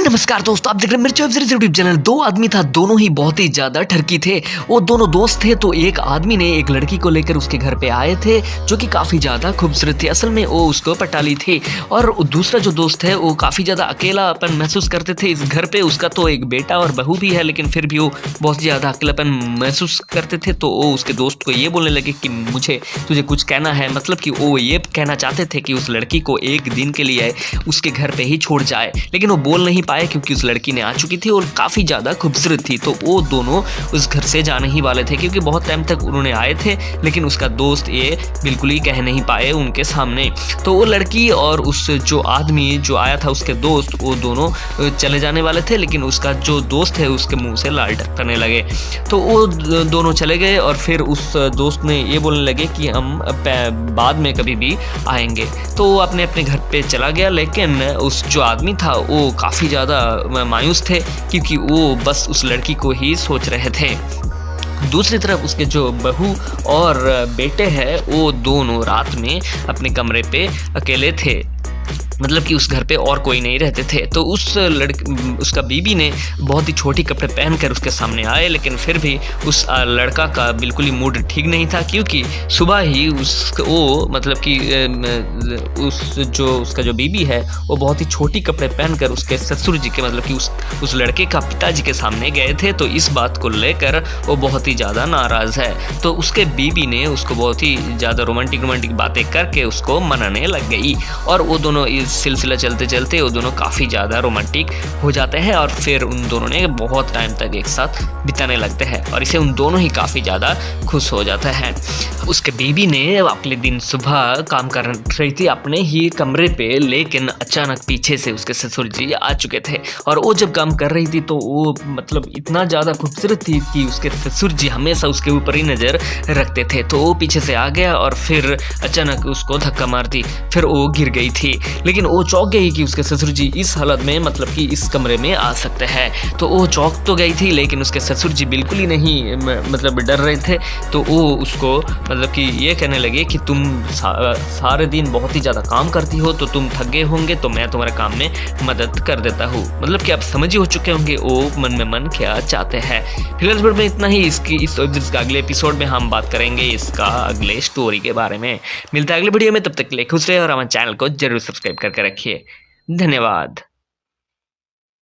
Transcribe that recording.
नमस्कार दोस्तों, आप देख रहे हैं मिर्ची वेब सीरीज यूट्यूब चैनल। दो आदमी था, दोनों ही बहुत ही ज्यादा ठरकी थे। वो दोनों दोस्त थे। तो एक आदमी ने एक लड़की को लेकर उसके घर पे आए थे जो कि काफी ज्यादा खूबसूरत थी। असल में वो उसको पटाली थी। और दूसरा जो दोस्त है वो काफी ज्यादा अकेलापन महसूस करते थे इस घर पे। उसका तो एक बेटा और बहू भी है, लेकिन फिर भी वो बहुत ज्यादा अकेलापन महसूस करते थे। तो वो उसके दोस्त को ये बोलने लगे कि मुझे तुझे कुछ कहना है। मतलब कि वो ये कहना चाहते थे कि उस लड़की को एक दिन के लिए उसके घर पे ही छोड़ जाए, लेकिन वो बोल नहीं पाए क्योंकि उस लड़की ने आ चुकी थी और काफ़ी ज़्यादा खूबसूरत थी। तो वो दोनों उस घर से जाने ही वाले थे क्योंकि बहुत टाइम तक उन्होंने आए थे, लेकिन उसका दोस्त ये बिल्कुल ही कह नहीं पाए उनके सामने। तो वो लड़की और उस जो आदमी जो आया था उसके दोस्त, वो दोनों चले जाने वाले थे, लेकिन उसका जो दोस्त है उसके मुंह से लाल टपकने लगे। तो वो दोनों चले गए और फिर उस दोस्त ने ये बोलने लगे कि हम बाद में कभी भी आएंगे। तो वो अपने अपने घर पे चला गया, लेकिन उस जो आदमी था वो काफ़ी ज़्यादा मायूस थे क्योंकि वो बस उस लड़की को ही सोच रहे थे। दूसरी तरफ उसके जो बहू और बेटे हैं वो दोनों रात में अपने कमरे पे अकेले थे। मतलब कि उस घर पे और कोई नहीं रहते थे। तो उसका बीबी ने बहुत ही छोटी कपड़े पहनकर उसके सामने आए, लेकिन फिर भी उस लड़का का बिल्कुल ही मूड ठीक नहीं था क्योंकि सुबह ही मतलब कि उसका जो बीबी है वो बहुत ही छोटी कपड़े पहनकर उसके ससुर जी के, मतलब कि उस लड़के का पिताजी के सामने गए थे। तो इस बात को लेकर वो बहुत ही ज़्यादा नाराज़ है। तो उसके बीबी ने उसको बहुत ही ज़्यादा रोमांटिक बातें करके उसको मनाने लग गई और वो दोनों सिलसिला चलते चलते वो दोनों काफ़ी ज़्यादा रोमांटिक हो जाते हैं और फिर उन दोनों ने बहुत टाइम तक एक साथ बिताने लगते हैं और इसे उन दोनों ही काफ़ी ज़्यादा खुश हो जाता है। उसके बीबी ने अगले दिन सुबह काम कर रही थी अपने ही कमरे पे, लेकिन अचानक पीछे से उसके ससुर जी आ चुके थे और वो जब काम कर रही थी तो वो मतलब इतना ज़्यादा खूबसूरत थी कि उसके ससुर जी हमेशा उसके ऊपर ही नज़र रखते थे। तो वो पीछे से आ गया और फिर अचानक उसको धक्का मार दी, फिर वो गिर गई थी। लेकिन वो चौंक गई कि उसके ससुर जी इस हालत में, मतलब कि इस कमरे में आ सकते हैं। तो वो चौंक तो गई थी, लेकिन उसके ससुर जी बिल्कुल ही नहीं मतलब डर रहे थे। तो वो उसको मतलब कि ये कहने लगे कि तुम सारे दिन बहुत ही ज़्यादा काम करती हो तो तुम थक गए होंगे, तो मैं तुम्हारे काम में मदद कर देता हूँ। मतलब कि आप समझ ही हो चुके होंगे वो मन में मन क्या चाहते हैं। फिलहाल इस बार में इतना ही। इसका अगले एपिसोड में हम बात करेंगे इसका अगले स्टोरी के बारे में। मिलता है अगले वीडियो में, तब तक के लिए खुश रहे और हमारे चैनल को जरूर सब्सक्राइब करके रखिए। धन्यवाद।